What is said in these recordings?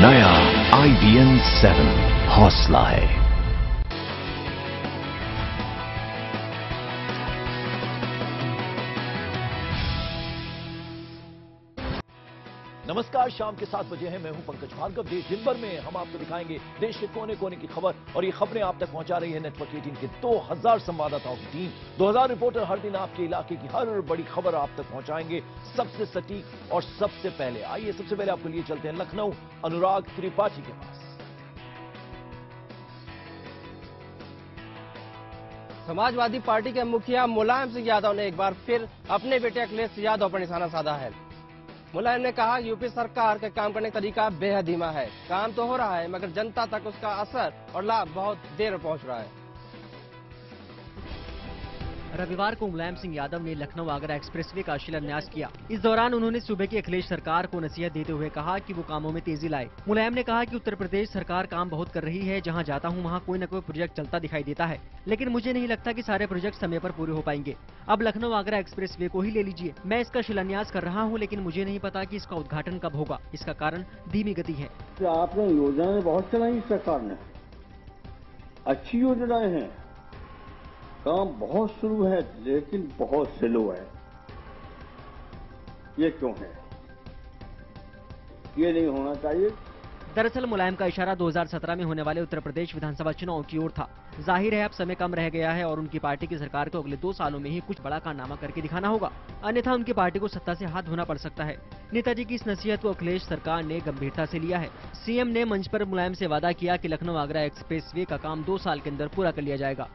नया IBM 7 हौसला है। नमस्कार, शाम के 7 बजे हैं। मैं हूं पंकज भार्गव। देश दिन भर में हम आपको दिखाएंगे देश के कोने कोने की खबर, और ये खबरें आप तक पहुंचा रही है नेटवर्क 18 के 2000 संवाददाताओं की टीम। 2000 रिपोर्टर हर दिन आपके इलाके की हर बड़ी खबर आप तक पहुंचाएंगे, सबसे सटीक और सबसे पहले। आइए सबसे पहले आपको लिए चलते हैं लखनऊ, अनुराग त्रिपाठी के पास। समाजवादी पार्टी के मुखिया मुलायम सिंह यादव ने एक बार फिर अपने बेटे अखिलेश यादव पर निशाना साधा है। मुलायम ने कहा यूपी सरकार का काम करने का तरीका बेहद धीमा है। काम तो हो रहा है मगर जनता तक उसका असर और लाभ बहुत देर में पहुंच रहा है। रविवार को मुलायम सिंह यादव ने लखनऊ आगरा एक्सप्रेसवे का शिलान्यास किया। इस दौरान उन्होंने सूबे की अखिलेश सरकार को नसीहत देते हुए कहा कि वो कामों में तेजी लाए। मुलायम ने कहा कि उत्तर प्रदेश सरकार काम बहुत कर रही है, जहां जाता हूं वहां कोई न कोई प्रोजेक्ट चलता दिखाई देता है, लेकिन मुझे नहीं लगता कि सारे प्रोजेक्ट समय पर पूरे हो पाएंगे। अब लखनऊ आगरा एक्सप्रेसवे को ही ले लीजिए, मैं इसका शिलान्यास कर रहा हूँ, लेकिन मुझे नहीं पता कि इसका उद्घाटन कब होगा। इसका कारण धीमी गति है। आपने योजनाएं बहुत चलाई सरकार ने, अच्छी योजनाएं हैं, काम बहुत शुरू है लेकिन बहुत स्लो है। ये क्यों है? ये नहीं होना चाहिए। दरअसल मुलायम का इशारा 2017 में होने वाले उत्तर प्रदेश विधानसभा चुनाव की ओर था। जाहिर है अब समय कम रह गया है और उनकी पार्टी की सरकार को अगले 2 सालों में ही कुछ बड़ा कारनामा करके दिखाना होगा, अन्यथा उनकी पार्टी को सत्ता से हाथ धोना पड़ सकता है। नेताजी की इस नसीहत को अखिलेश सरकार ने गंभीरता से लिया है। सीएम ने मंच पर मुलायम से वादा किया कि लखनऊ आगरा एक्सप्रेसवे का काम 2 साल के अंदर पूरा कर लिया जाएगा।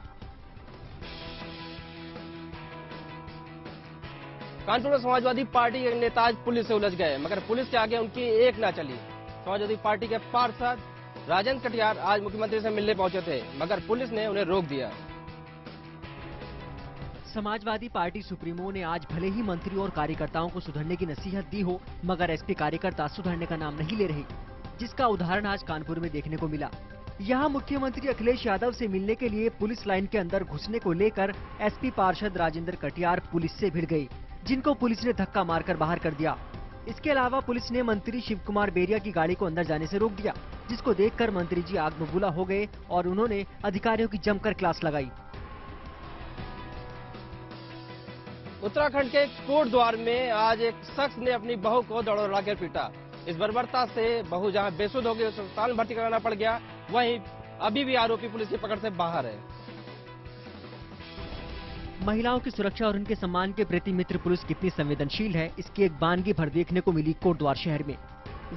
कानपुर में समाजवादी पार्टी के नेता आज पुलिस से उलझ गए, मगर पुलिस के आगे उनकी एक ना चली। समाजवादी पार्टी के पार्षद राजेंद्र कटियार आज मुख्यमंत्री से मिलने पहुंचे थे, मगर पुलिस ने उन्हें रोक दिया। समाजवादी पार्टी सुप्रीमो ने आज भले ही मंत्री और कार्यकर्ताओं को सुधरने की नसीहत दी हो, मगर एसपी कार्यकर्ता सुधरने का नाम नहीं ले रहे, जिसका उदाहरण आज कानपुर में देखने को मिला। यहाँ मुख्यमंत्री अखिलेश यादव से मिलने के लिए पुलिस लाइन के अंदर घुसने को लेकर एसपी पार्षद राजेंद्र कटियार पुलिस से भिड़ गई, जिनको पुलिस ने धक्का मारकर बाहर कर दिया। इसके अलावा पुलिस ने मंत्री शिव कुमार बेरिया की गाड़ी को अंदर जाने से रोक दिया, जिसको देखकर मंत्री जी आग बबूला हो गए और उन्होंने अधिकारियों की जमकर क्लास लगाई। उत्तराखंड के कोटद्वार में आज एक शख्स ने अपनी बहू को दौड़ा कर पीटा। इस बर्बरता से बहू जहां बेसुध हो गई, उसे अस्पताल में भर्ती कराना पड़ गया। वहीं अभी भी आरोपी पुलिस की पकड़ से बाहर है। महिलाओं की सुरक्षा और उनके सम्मान के प्रति मित्र पुलिस कितनी संवेदनशील है, इसकी एक बानगी भर देखने को मिली कोटद्वार शहर में।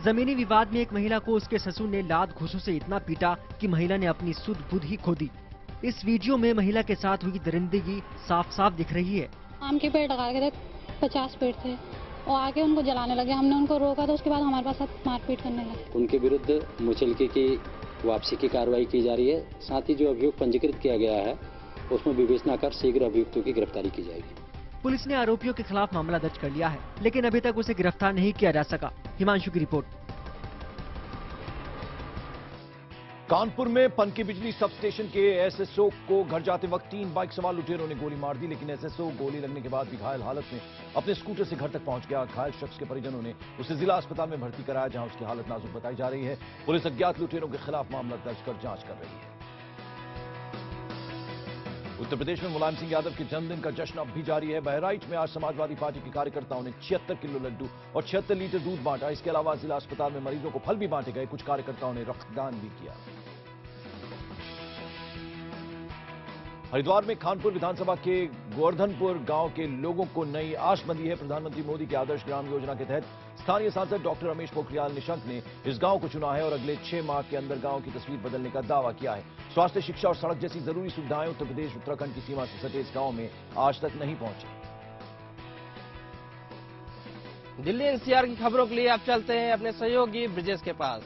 जमीनी विवाद में एक महिला को उसके ससुर ने लात घूंसों से इतना पीटा कि महिला ने अपनी सुध बुध ही खो दी। इस वीडियो में महिला के साथ हुई दरिंदगी साफ साफ दिख रही है। आम के पेड़ लगा के 50 पेड़ थे और आके उनको जलाने लगे। हमने उनको रोका तो उसके बाद हमारे पास मारपीट करने लगे। उनके विरुद्ध मुचलके की वापसी की कार्रवाई की जा रही है। साथ ही जो अभियोग पंजीकृत किया गया है उसमें विवेचना कर शीघ्र अभियुक्तों की गिरफ्तारी की जाएगी। पुलिस ने आरोपियों के खिलाफ मामला दर्ज कर लिया है, लेकिन अभी तक उसे गिरफ्तार नहीं किया जा सका। हिमांशु की रिपोर्ट। कानपुर में पनकी बिजली सब स्टेशन के एसएसओ को घर जाते वक्त 3 बाइक सवार लुटेरों ने गोली मार दी, लेकिन एसएसओ गोली लगने के बाद भी घायल हालत में अपने स्कूटर से घर तक पहुंच गया। घायल शख्स के परिजनों ने उसे जिला अस्पताल में भर्ती कराया, जहां उसकी हालत नाजुक बताई जा रही है। पुलिस अज्ञात लुटेरों के खिलाफ मामला दर्ज कर जांच कर रही है। उत्तर प्रदेश में मुलायम सिंह यादव के जन्मदिन का जश्न अब भी जारी है। बहराइच में आज समाजवादी पार्टी के कार्यकर्ताओं ने 76 किलो लड्डू और 76 लीटर दूध बांटा। इसके अलावा जिला अस्पताल में मरीजों को फल भी बांटे गए। कुछ कार्यकर्ताओं ने रक्तदान भी किया। हरिद्वार में खानपुर विधानसभा के गोवर्धनपुर गांव के लोगों को नई आश बंधी है। प्रधानमंत्री मोदी के आदर्श ग्राम योजना के तहत स्थानीय सांसद डॉक्टर रमेश पोखरियाल निशंक ने इस गांव को चुना है और अगले 6 माह के अंदर गांव की तस्वीर बदलने का दावा किया है। स्वास्थ्य, शिक्षा और सड़क जैसी जरूरी सुविधाएं उत्तर प्रदेश उत्तराखंड की सीमा से सटे इस गांव में आज तक नहीं पहुंची। दिल्ली एनसीआर की खबरों के लिए आप चलते हैं अपने सहयोगी ब्रिजेश के पास।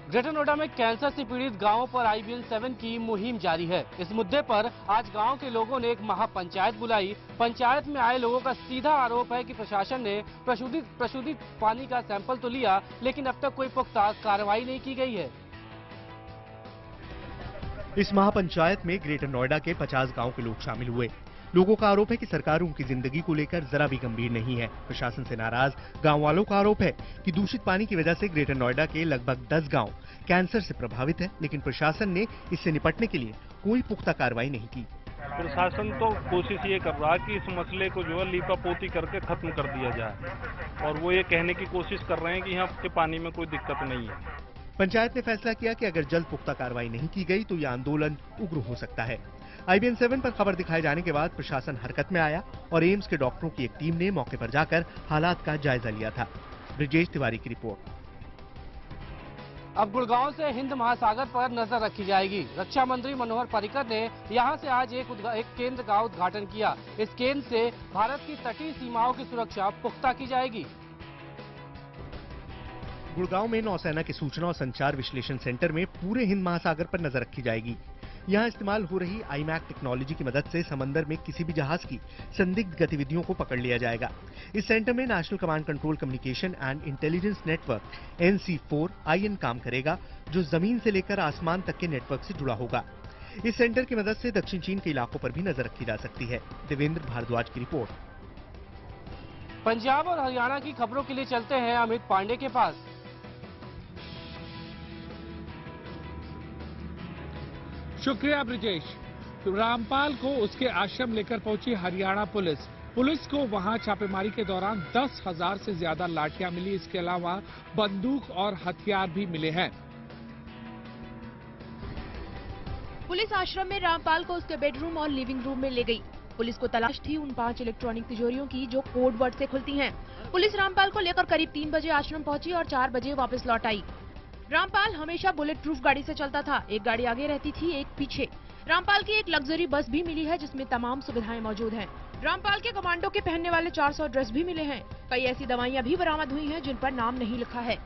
ग्रेटर नोएडा में कैंसर से पीड़ित गांवों पर IBM 7 की मुहिम जारी है। इस मुद्दे पर आज गांव के लोगों ने एक महापंचायत बुलाई। पंचायत में आए लोगों का सीधा आरोप है कि प्रशासन ने प्रशोधित पानी का सैंपल तो लिया, लेकिन अब तक कोई पुख्ता कार्रवाई नहीं की गई है। इस महापंचायत में ग्रेटर नोएडा के 50 गांव के लोग शामिल हुए। लोगों का आरोप है कि सरकार उनकी जिंदगी को लेकर जरा भी गंभीर नहीं है। प्रशासन से नाराज गांव वालों का आरोप है कि दूषित पानी की वजह से ग्रेटर नोएडा के लगभग 10 गांव कैंसर से प्रभावित है, लेकिन प्रशासन ने इससे निपटने के लिए कोई पुख्ता कार्रवाई नहीं की। प्रशासन तो कोशिश ये कर रहा है कि इस मसले को जो है लीपापोती करके खत्म कर दिया जाए, और वो ये कहने की कोशिश कर रहे हैं कि यहाँ के पानी में कोई दिक्कत नहीं है। पंचायत ने फैसला किया कि अगर जल्द पुख्ता कार्रवाई नहीं की गई तो यह आंदोलन उग्र हो सकता है। IBN 7 पर खबर दिखाए जाने के बाद प्रशासन हरकत में आया और एम्स के डॉक्टरों की एक टीम ने मौके पर जाकर हालात का जायजा लिया था। ब्रिजेश तिवारी की रिपोर्ट। अब गुड़गांव से हिंद महासागर पर नजर रखी जाएगी। रक्षा मंत्री मनोहर पर्रिकर ने यहां से आज एक केंद्र का उद्घाटन किया। इस केंद्र से भारत की तटीय सीमाओं की सुरक्षा पुख्ता की जाएगी। गुड़गांव में नौसेना के सूचना और संचार विश्लेषण सेंटर में पूरे हिंद महासागर पर नजर रखी जाएगी। यहां इस्तेमाल हो रही IMAC टेक्नोलॉजी की मदद से समंदर में किसी भी जहाज की संदिग्ध गतिविधियों को पकड़ लिया जाएगा। इस सेंटर में national command control communication and intelligence network NC4IN काम करेगा, जो जमीन से लेकर आसमान तक के नेटवर्क से जुड़ा होगा। इस सेंटर की मदद से दक्षिण चीन के इलाकों पर भी नजर रखी जा सकती है। देवेंद्र भारद्वाज की रिपोर्ट। पंजाब और हरियाणा की खबरों के लिए चलते हैं अमित पांडे के पास। शुक्रिया ब्रिजेश। रामपाल को उसके आश्रम लेकर पहुंची हरियाणा पुलिस। पुलिस को वहां छापेमारी के दौरान 10,000 से ज्यादा लाठियां मिली। इसके अलावा बंदूक और हथियार भी मिले हैं। पुलिस आश्रम में रामपाल को उसके बेडरूम और लिविंग रूम में ले गई। पुलिस को तलाश थी उन 5 इलेक्ट्रॉनिक तिजोरियों की जो कोड वर्ड से खुलती हैं। पुलिस रामपाल को लेकर करीब 3 बजे आश्रम पहुंची और 4 बजे वापस लौट आई। रामपाल हमेशा बुलेट प्रूफ गाड़ी से चलता था। एक गाड़ी आगे रहती थी, एक पीछे। रामपाल की एक लग्जरी बस भी मिली है जिसमें तमाम सुविधाएं मौजूद हैं। रामपाल के कमांडो के पहनने वाले 400 ड्रेस भी मिले हैं। कई ऐसी दवाइयां भी बरामद हुई हैं जिन पर नाम नहीं लिखा है।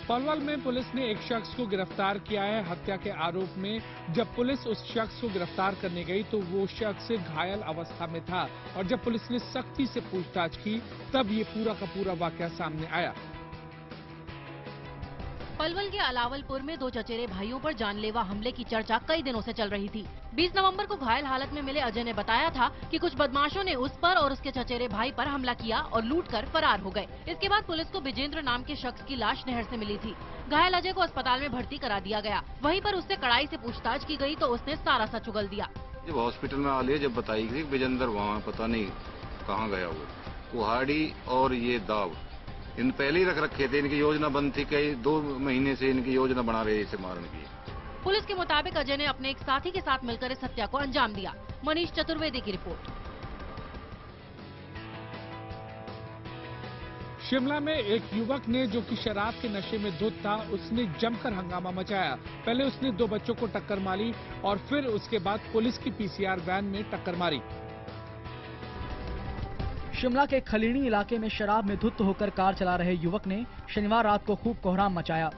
पलवल में पुलिस ने एक शख्स को गिरफ्तार किया है हत्या के आरोप में। जब पुलिस उस शख्स को गिरफ्तार करने गई तो वो शख्स घायल अवस्था में था और जब पुलिस ने सख्ती से पूछताछ की तब ये पूरा का पूरा वाकया सामने आया। पलवल के अलावलपुर में 2 चचेरे भाइयों पर जानलेवा हमले की चर्चा कई दिनों से चल रही थी। 20 नवंबर को घायल हालत में मिले अजय ने बताया था कि कुछ बदमाशों ने उस पर और उसके चचेरे भाई पर हमला किया और लूटकर फरार हो गए। इसके बाद पुलिस को विजेंद्र नाम के शख्स की लाश नहर से मिली थी। घायल अजय को अस्पताल में भर्ती करा दिया गया। वहीं पर उससे कड़ाई से पूछताछ की गई तो उसने सारा सच उगल दिया। जब हॉस्पिटल में आ लिया, जब बताई गई विजेंद्र वहाँ पता नहीं कहाँ गया, वो कुहाड़ी और ये दाव इन पहले ही रख रखे थे। इनकी योजना बंद थी, कई 2 महीने से इनकी योजना बना रहे इसे मारने की। पुलिस के मुताबिक अजय ने अपने एक साथी के साथ मिलकर इस हत्या को अंजाम दिया। मनीष चतुर्वेदी की रिपोर्ट। शिमला में एक युवक ने जो कि शराब के नशे में धुत था, उसने जमकर हंगामा मचाया। पहले उसने 2 बच्चों को टक्कर मारी और फिर उसके बाद पुलिस की PCR वैन में टक्कर मारी। शिमला के खलीणी इलाके में शराब में धुत होकर कार चला रहे युवक ने शनिवार रात को खूब कोहराम मचाया।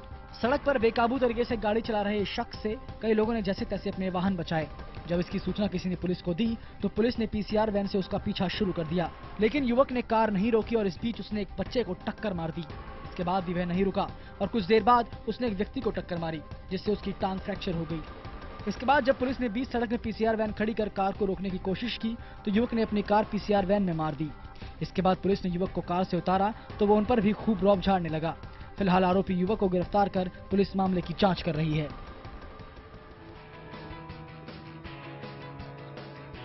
सड़क पर बेकाबू तरीके से गाड़ी चला रहे इस शख्स से कई लोगों ने जैसे तैसे अपने वाहन बचाए। जब इसकी सूचना किसी ने पुलिस को दी तो पुलिस ने PCR वैन से उसका पीछा शुरू कर दिया, लेकिन युवक ने कार नहीं रोकी और इस बीच उसने एक बच्चे को टक्कर मार दी। इसके बाद भी वह नहीं रुका और कुछ देर बाद उसने एक व्यक्ति को टक्कर मारी जिससे उसकी टांग फ्रैक्चर हो गई। इसके बाद जब पुलिस ने बीच सड़क में PCR वैन खड़ी कर कार को रोकने की कोशिश की तो युवक ने अपनी कार PCR वैन में मार दी। इसके बाद पुलिस ने युवक को कार से उतारा तो वो उन पर भी खूब रौब झाड़ने लगा। फिलहाल आरोपी युवक को गिरफ्तार कर पुलिस मामले की जांच कर रही है।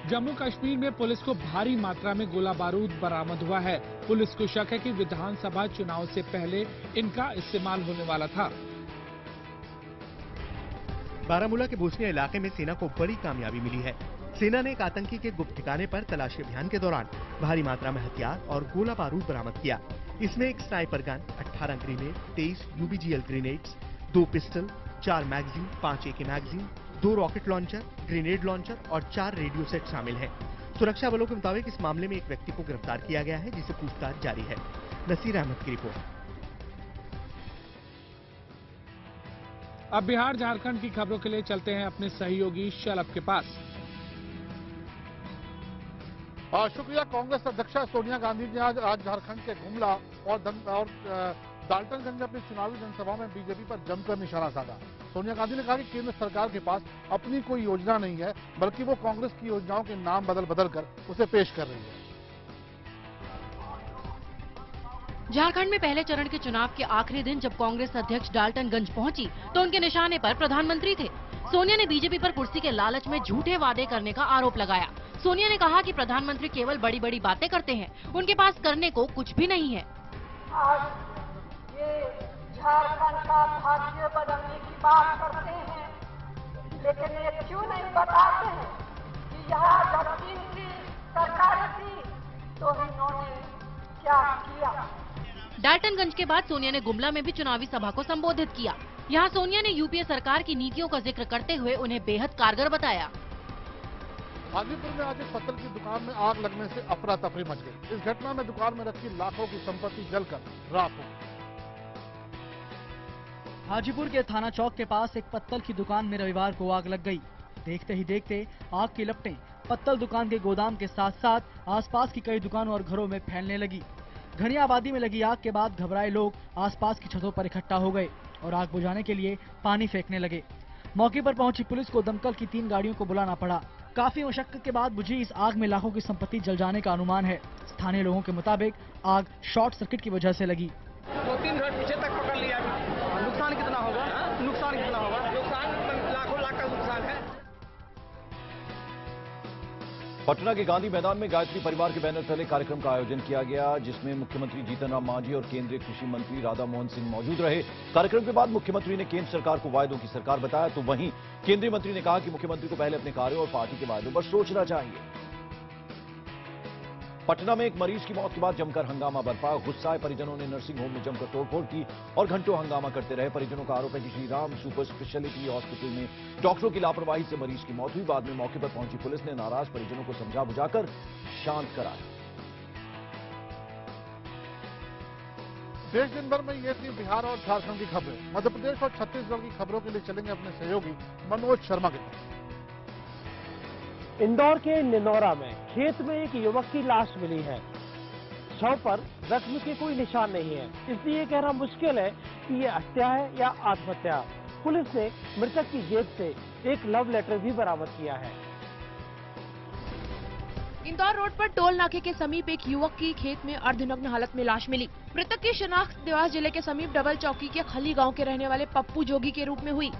जम्मू कश्मीर में पुलिस को भारी मात्रा में गोला बारूद बरामद हुआ है। पुलिस को शक है कि विधानसभा चुनाव से पहले इनका इस्तेमाल होने वाला था। बारामूला के भूसनिया इलाके में सेना को बड़ी कामयाबी मिली है। सेना ने एक आतंकी के गुप्त ठिकाने पर तलाशी अभियान के दौरान भारी मात्रा में हथियार और गोला बारूद बरामद किया। इसमें एक sniper gun, 18 grenade, 23 UBGL grenades, 2 pistol, 4 magazine, 5 AK magazine, 2 rocket launcher, grenade launcher और 4 रेडियो सेट शामिल हैं। सुरक्षा बलों के मुताबिक इस मामले में एक व्यक्ति को गिरफ्तार किया गया है जिसे पूछताछ जारी है। नसीर अहमद की रिपोर्ट। अब बिहार झारखंड की खबरों के लिए चलते हैं अपने सहयोगी शलभ के पास। शुक्रिया। कांग्रेस अध्यक्षा सोनिया गांधी ने आज झारखंड के गुमला और डाल्टनगंज में अपनी चुनावी जनसभा में बीजेपी पर जमकर निशाना साधा। सोनिया गांधी ने कहा कि केंद्र सरकार के पास अपनी कोई योजना नहीं है, बल्कि वो कांग्रेस की योजनाओं के नाम बदल कर उसे पेश कर रही है। झारखंड में पहले चरण के चुनाव के आखिरी दिन जब कांग्रेस अध्यक्ष डाल्टनगंज पहुंची तो उनके निशाने पर प्रधानमंत्री थे। सोनिया ने बीजेपी पर कुर्सी के लालच में झूठे वादे करने का आरोप लगाया। सोनिया ने कहा कि प्रधानमंत्री केवल बड़ी बड़ी बातें करते हैं, उनके पास करने को कुछ भी नहीं है। आज ये झारखंड का भाग्य बदलने की बात करते हैं, लेकिन ये क्यों नहीं बताते हैं कि यहाँ जब इनकी सरकार थी तो इन्होंने क्या किया। डाल्टनगंज के बाद सोनिया ने गुमला में भी चुनावी सभा को संबोधित किया। यहाँ सोनिया ने यूपीए सरकार की नीतियों का जिक्र करते हुए उन्हें बेहद कारगर बताया। हाजीपुर में आज एक पत्तल की दुकान में आग लगने से अफरा तफरी मच गई। इस घटना में दुकान में रखी लाखों की संपत्ति जलकर राख हो गई। हाजीपुर के थाना चौक के पास एक पत्तल की दुकान में रविवार को आग लग गई। देखते ही देखते आग की लपटें पत्तल दुकान के गोदाम के साथ साथ आसपास की कई दुकानों और घरों में फैलने लगी। घनी आबादी में लगी आग के बाद घबराए लोग आसपास की छतों पर इकट्ठा हो गए और आग बुझाने के लिए पानी फेंकने लगे। मौके पर पहुंची पुलिस को दमकल की 3 गाड़ियों को बुलाना पड़ा। काफी मशक्कत के बाद बुझी इस आग में लाखों की संपत्ति जल जाने का अनुमान है। स्थानीय लोगों के मुताबिक आग शॉर्ट सर्किट की वजह से लगी। 2-3 घर पीछे तक पकड़ लिया। नुकसान कितना होगा? नुकसान कितना होगा? नुकसान लाखों लाख का नुकसान है। पटना के गांधी मैदान में गायत्री परिवार के बैनर तले कार्यक्रम का आयोजन किया गया, जिसमें मुख्यमंत्री जीतन राम मांझी और केंद्रीय कृषि मंत्री राधा मोहन सिंह मौजूद रहे। कार्यक्रम के बाद मुख्यमंत्री ने केंद्र सरकार को वायदों की सरकार बताया, तो वहीं केंद्रीय मंत्री ने कहा कि मुख्यमंत्री को पहले अपने कार्यों और पार्टी के वायदों पर सोचना चाहिए। पटना में एक मरीज की मौत के बाद जमकर हंगामा बरपा। गुस्साए परिजनों ने नर्सिंग होम में जमकर तोड़फोड़ की और घंटों हंगामा करते रहे। परिजनों का आरोप है कि Shri Ram super speciality hospital में डॉक्टरों की लापरवाही से मरीज की मौत हुई। बाद में मौके पर पहुंची पुलिस ने नाराज परिजनों को समझा बुझाकर शांत कराया। देश दिन भर में ये थी बिहार और झारखंड की खबरें। मध्य प्रदेश और छत्तीसगढ़ की खबरों के लिए चलेंगे अपने सहयोगी मनोज शर्मा के पास। इंदौर के निनौरा में खेत में एक युवक की लाश मिली है। शव पर जख्म के कोई निशान नहीं है, इसलिए कहना मुश्किल है कि ये हत्या है या आत्महत्या। पुलिस ने मृतक की जेब से एक लव लेटर भी बरामद किया है। इंदौर रोड पर टोल नाके के समीप एक युवक की खेत में अर्धनग्न हालत में लाश मिली। मृतक की शिनाख्त देवास जिले के समीप डबल चौकी के खली गांव के रहने वाले पप्पू जोगी के रूप में हुई।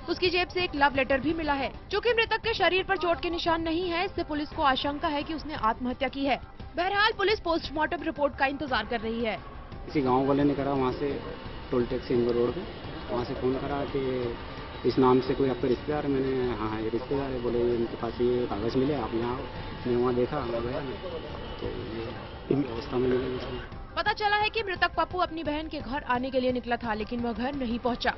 उसकी जेब से एक लव लेटर भी मिला है। चूंकि मृतक के शरीर पर चोट के निशान नहीं है, इससे पुलिस को आशंका है कि उसने आत्महत्या की है। बहरहाल पुलिस पोस्टमार्टम रिपोर्ट का इंतजार कर रही है। किसी गांव वाले ने करा, वहाँ से टोल टैक्स इंदौर रोड पे, वहाँ से फोन करा कि इस नाम से कोई आपका रिश्तेदार है। मैंने हाँ ये रिश्तेदार है। बोले इनके पास ये कागज मिले, आप यहाँ आओ। मैं वहाँ देखा, गया तो ये अवस्था में मिले। पता चला है कि मृतक पप्पू अपनी बहन के घर आने के लिए निकला था, लेकिन वह घर नहीं पहुँचा।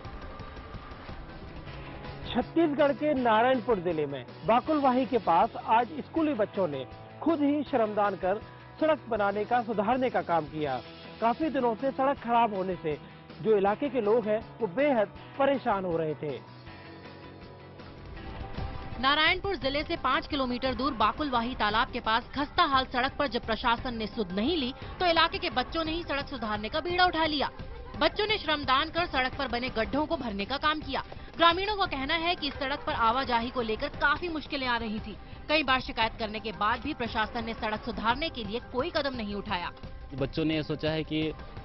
छत्तीसगढ़ के नारायणपुर जिले में बाकुलवाही के पास आज स्कूली बच्चों ने खुद ही श्रमदान कर सड़क बनाने का सुधारने का काम किया। काफी दिनों से सड़क खराब होने से जो इलाके के लोग हैं वो बेहद परेशान हो रहे थे। नारायणपुर जिले से 5 किलोमीटर दूर बाकुलवाही तालाब के पास खस्ता हाल सड़क पर जब प्रशासन ने सुध नहीं ली तो इलाके के बच्चों ने ही सड़क सुधारने का बीड़ा उठा लिया। बच्चों ने श्रमदान कर सड़क पर बने गड्ढों को भरने का काम किया। ग्रामीणों का कहना है कि इस सड़क पर आवाजाही को लेकर काफी मुश्किलें आ रही थी। कई बार शिकायत करने के बाद भी प्रशासन ने सड़क सुधारने के लिए कोई कदम नहीं उठाया। बच्चों ने ये सोचा है कि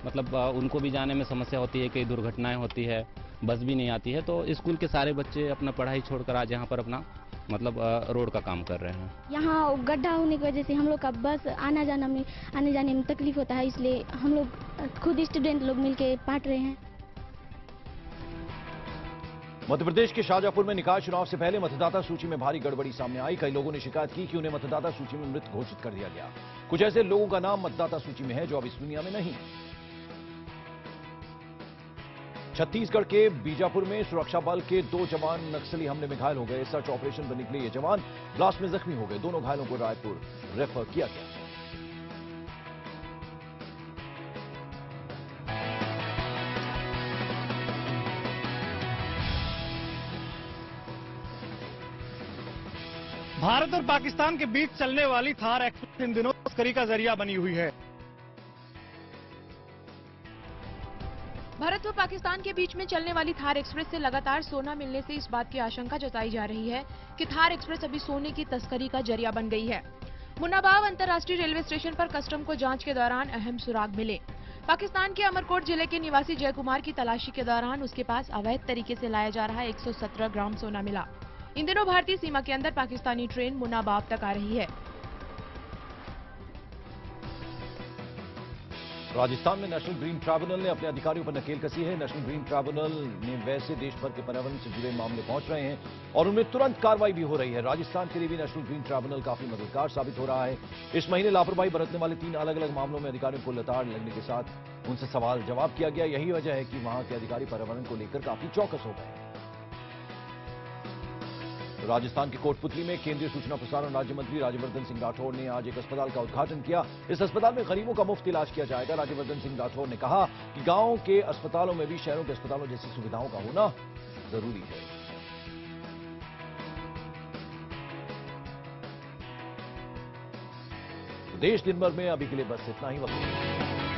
मतलब उनको भी जाने में समस्या होती है, कई दुर्घटनाएं होती है, बस भी नहीं आती है, तो स्कूल के सारे बच्चे अपना पढ़ाई छोड़कर आज यहाँ पर अपना मतलब रोड का काम कर रहे हैं। यहाँ गड्ढा होने की वजह से हम लोग का बस आने जाने में तकलीफ होता है, इसलिए हम लोग खुद स्टूडेंट लोग मिलके बांट रहे हैं। मध्य प्रदेश के शाहजहांपुर में निकाय चुनाव से पहले मतदाता सूची में भारी गड़बड़ी सामने आई। कई लोगों ने शिकायत की कि उन्हें मतदाता सूची में मृत घोषित कर दिया गया। कुछ ऐसे लोगों का नाम मतदाता सूची में है जो अब इस दुनिया में नहीं। छत्तीसगढ़ के बीजापुर में सुरक्षा बल के 2 जवान नक्सली हमले में घायल हो गए। सर्च ऑपरेशन पर निकले ये जवान ब्लास्ट में जख्मी हो गए। दोनों घायलों को रायपुर रेफर किया गया। भारत और पाकिस्तान के बीच चलने वाली थार एक्सप्रेस इन दिनों तस्करी का जरिया बनी हुई है। भारत व पाकिस्तान के बीच में चलने वाली थार एक्सप्रेस से लगातार सोना मिलने से इस बात की आशंका जताई जा रही है कि थार एक्सप्रेस अभी सोने की तस्करी का जरिया बन गई है। मुन्नाबाव अंतर्राष्ट्रीय रेलवे स्टेशन पर कस्टम को जांच के दौरान अहम सुराग मिले। पाकिस्तान के अमरकोट जिले के निवासी जय कुमार की तलाशी के दौरान उसके पास अवैध तरीके से लाया जा रहा 117 ग्राम सोना मिला। इन दिनों भारतीय सीमा के अंदर पाकिस्तानी ट्रेन मुन्नाबाव तक आ रही है। राजस्थान में नेशनल ग्रीन ट्राइब्यूनल ने अपने अधिकारियों पर नकेल कसी है। नेशनल ग्रीन ट्राइब्यूनल में वैसे देश भर के पर्यावरण से जुड़े मामले पहुंच रहे हैं और उनमें तुरंत कार्रवाई भी हो रही है। राजस्थान के लिए भी नेशनल ग्रीन ट्राइब्यूनल काफी मददगार साबित हो रहा है। इस महीने लापरवाही बरतने वाले 3 अलग अलग मामलों में अधिकारियों को लताड़ लगने के साथ उनसे सवाल जवाब किया गया। यही वजह है कि वहां के अधिकारी पर्यावरण को लेकर काफी चौकस हो गए। राजस्थान के कोटपुतली में केंद्रीय सूचना प्रसारण राज्य मंत्री राज्यवर्धन सिंह राठौड़ ने आज एक अस्पताल का उद्घाटन किया। इस अस्पताल में गरीबों का मुफ्त इलाज किया जाएगा। राज्यवर्धन सिंह राठौड़ ने कहा कि गांव के अस्पतालों में भी शहरों के अस्पतालों जैसी सुविधाओं का होना जरूरी है। देश दिन भर में अभी के लिए बस इतना ही। वक्त